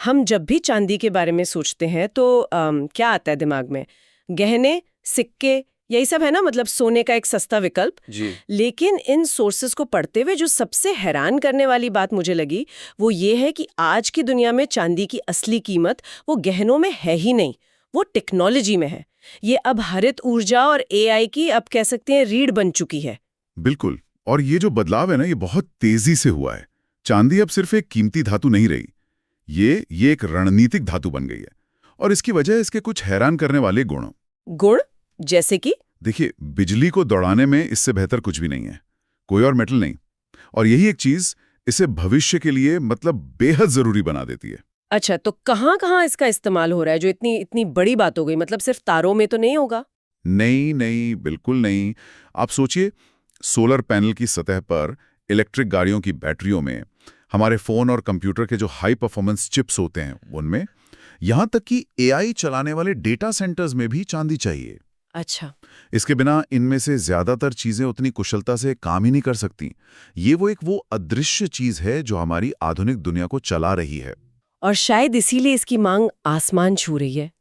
हम जब भी चांदी के बारे में सोचते हैं तो क्या आता है दिमाग में? गहने, सिक्के, यही सब है ना, मतलब सोने का एक सस्ता विकल्प। जी। लेकिन इन सोर्सेस को पढ़ते हुए जो सबसे हैरान करने वाली बात मुझे लगी वो ये है कि आज की दुनिया में चांदी की असली कीमत वो गहनों में है ही नहीं, वो टेक्नोलॉजी में है। ये अब हरित ऊर्जा और एआई की, अब कह सकते हैं, रीढ़ बन चुकी है। बिल्कुल। और ये जो बदलाव है ना, ये बहुत तेजी से हुआ है। चांदी अब सिर्फ एक कीमती धातु नहीं रही, ये एक रणनीतिक धातु बन गई है। और इसकी वजह है इसके कुछ हैरान करने वाले गुण। गुण? जैसे कि? देखिए, बिजली को दौड़ाने में इससे बेहतर कुछ भी नहीं है, कोई और मेटल नहीं। और यही एक चीज इसे भविष्य के लिए मतलब बेहद जरूरी बना देती है। अच्छा, तो कहाँ कहाँ इसका इस्तेमाल हो रहा है जो इतनी इतनी बड़ी बात हो गई? मतलब सिर्फ तारों में तो नहीं होगा? नहीं नहीं, बिल्कुल नहीं। आप सोचिए, सोलर पैनल की सतह पर, इलेक्ट्रिक गाड़ियों की बैटरियों में, हमारे फोन और कंप्यूटर के जो हाई परफॉर्मेंस चिप्स होते हैं उनमें, यहां तक कि एआई चलाने वाले डेटा सेंटर्स में भी चांदी चाहिए। अच्छा। इसके बिना इनमें से ज्यादातर चीजें उतनी कुशलता से काम ही नहीं कर सकती। ये वो अदृश्य चीज है जो हमारी आधुनिक दुनिया को चला रही है। और शायद इसीलिए इसकी मांग आसमान छू रही है।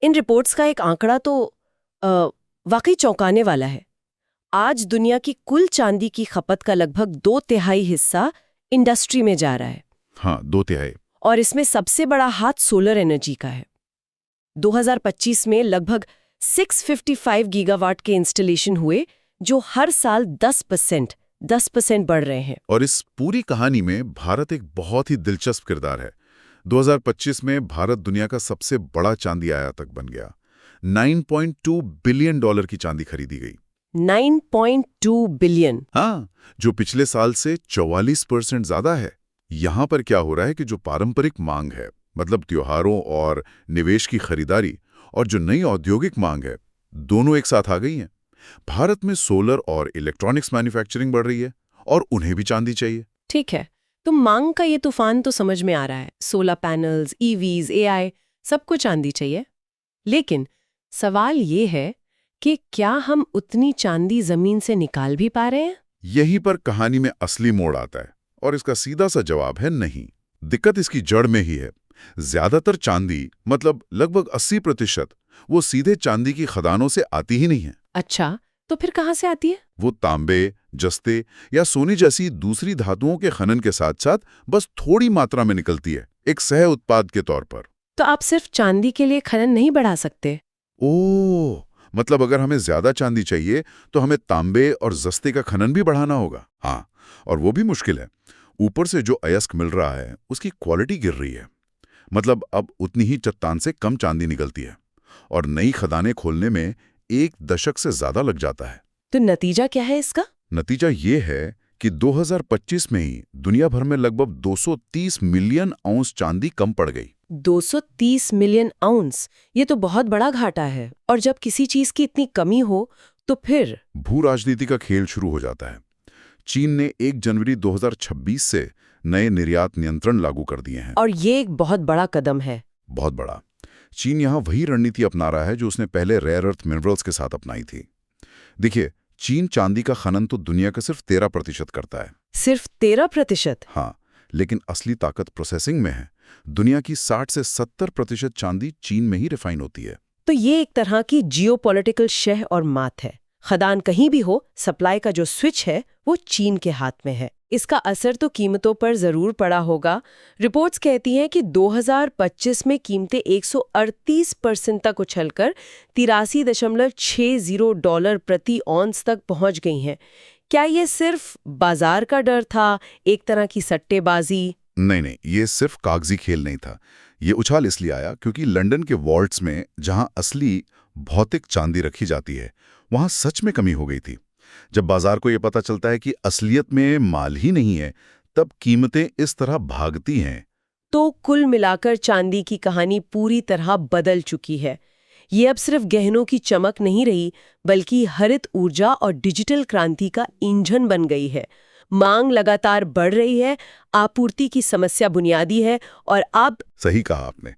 इन रिपोर्ट्स का एक आंकड़ा तो वाकई चौंकाने वाला है। आज दुनिया की कुल चांदी की खपत का लगभग 2/3 हिस्सा इंडस्ट्री में जा रहा है। हाँ, 2/3। और इसमें सबसे बड़ा हाथ सोलर एनर्जी का है। 2025 में लगभग 655 गीगावाट के इंस्टॉलेशन हुए, जो हर साल 10% बढ़ रहे हैं। और इस पूरी कहानी में भारत एक बहुत ही दिलचस्प किरदार है। 2025 में भारत दुनिया का सबसे बड़ा चांदी आयातक बन गया। $9.2 बिलियन की चांदी खरीदी गई। 9.2 बिलियन। हाँ, जो पिछले साल से 44% ज्यादा है। यहाँ पर क्या हो रहा है कि जो पारंपरिक मांग है, मतलब त्योहारों और निवेश की खरीदारी, और जो नई औद्योगिक मांग है, दोनों एक साथ आ गई हैं। भारत में सोलर और इलेक्ट्रॉनिक्स मैन्युफैक्चरिंग बढ़ रही है और उन्हें भी चांदी चाहिए। ठीक है, तो मांग का ये तूफान तो समझ में आ रहा है। सोलर पैनल्स, ईवीज, एआई, सबको चांदी चाहिए। लेकिन सवाल ये है कि क्या हम उतनी चांदी जमीन से निकाल भी पा रहे हैं? यहीं पर कहानी में असली मोड़ आता है, और इसका सीधा सा जवाब है नहीं। दिक्कत इसकी जड़ में ही है। ज्यादातर चांदी, मतलब लगभग 80%, वो सीधे चांदी की खदानों से आती ही नहीं है। अच्छा, तो फिर कहाँ से आती है? वो तांबे, जस्ते या सोने जैसी दूसरी धातुओं के खनन के साथ साथ बस थोड़ी मात्रा में निकलती है, एक सह उत्पाद के तौर पर। तो आप सिर्फ चांदी के लिए खनन नहीं बढ़ा सकते? ओह, मतलब अगर हमें ज्यादा चांदी चाहिए तो हमें तांबे और जस्ते का खनन भी बढ़ाना होगा। हाँ, और वो भी मुश्किल है। ऊपर से जो अयस्क मिल रहा है उसकी क्वालिटी गिर रही है। मतलब अब उतनी ही चट्टान से कम चांदी निकलती है, और नई खदानें खोलने में 1 दशक से ज्यादा लग जाता है। तो नतीजा क्या है इसका? नतीजा ये है कि 2025 में ही दुनिया भर में लगभग 230 मिलियन औंस चांदी कम पड़ गई। 230 मिलियन आउंस, ये तो बहुत बड़ा घाटा है। और जब किसी चीज की इतनी कमी हो तो फिर भू राजनीति का खेल शुरू हो जाता है। चीन ने 1 जनवरी 2026 से नए निर्यात नियंत्रण लागू कर दिए हैं। और ये एक बहुत बड़ा कदम है। बहुत बड़ा। चीन यहाँ वही रणनीति अपना रहा है जो उसने पहले रेयर अर्थ मिनरल्स के साथ अपनाई थी। देखिए, चीन चांदी का खनन तो दुनिया का सिर्फ 13% करता है। सिर्फ 13%? हाँ, लेकिन असली ताकत प्रोसेसिंग में है। दुनिया की 60 से 70% चांदी चीन में ही रिफाइन होती है। तो ये एक तरह की जियोपॉलिटिकल शह और मात है। खदान कहीं भी हो, सप्लाई का जो स्विच है वो चीन के हाथ में है। इसका असर तो कीमतों पर जरूर पड़ा होगा। रिपोर्ट्स कहती हैं कि 2025 में कीमतें 138% तक उछलकर $83.60 प्रति औंस तक पहुंच गई हैं। क्या ये सिर्फ बाजार का डर था, एक तरह की सट्टेबाजी? नहीं, ये सिर्फ कागजी खेल नहीं था। ये उछाल इसलिए आया क्योंकि लंदन के वॉल्ट्स में, जहां असली भौतिक चांदी रखी जाती है, वहां सच में कमी हो गई थी। जब बाजार को ये पता चलता है कि असलियत में माल ही नहीं है, तब कीमतें इस तरह भागती हैं। तो कुल मिलाकर चांदी की कहानी पूरी तरह बदल चुकी है। ये अब सिर्फ गहनों की चमक नहीं रही, बल्कि हरित ऊर्जा और डिजिटल क्रांति का ईंधन बन गई है। मांग लगातार बढ़ रही है, आपूर्ति की समस्या बुनियादी है, और अब सही कहा आपने।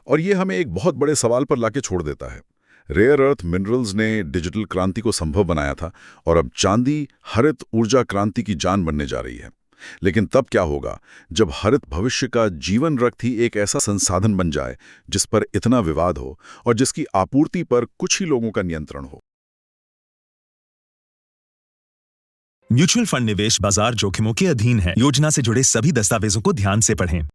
और ये हमें एक बहुत बड़े सवाल पर लाके छोड़ देता है। रेयर अर्थ मिनरल्स ने डिजिटल क्रांति को संभव बनाया था, और अब चांदी हरित ऊर्जा क्रांति की जान बनने जा रही है। लेकिन तब क्या होगा जब हरित भविष्य का जीवन रक्त ही एक ऐसा संसाधन बन जाए जिस पर इतना विवाद हो और जिसकी आपूर्ति पर कुछ ही लोगों का नियंत्रण हो। म्यूचुअल फंड निवेश बाजार जोखिमों के अधीन है। योजना से जुड़े सभी दस्तावेजों को ध्यान से पढ़ें।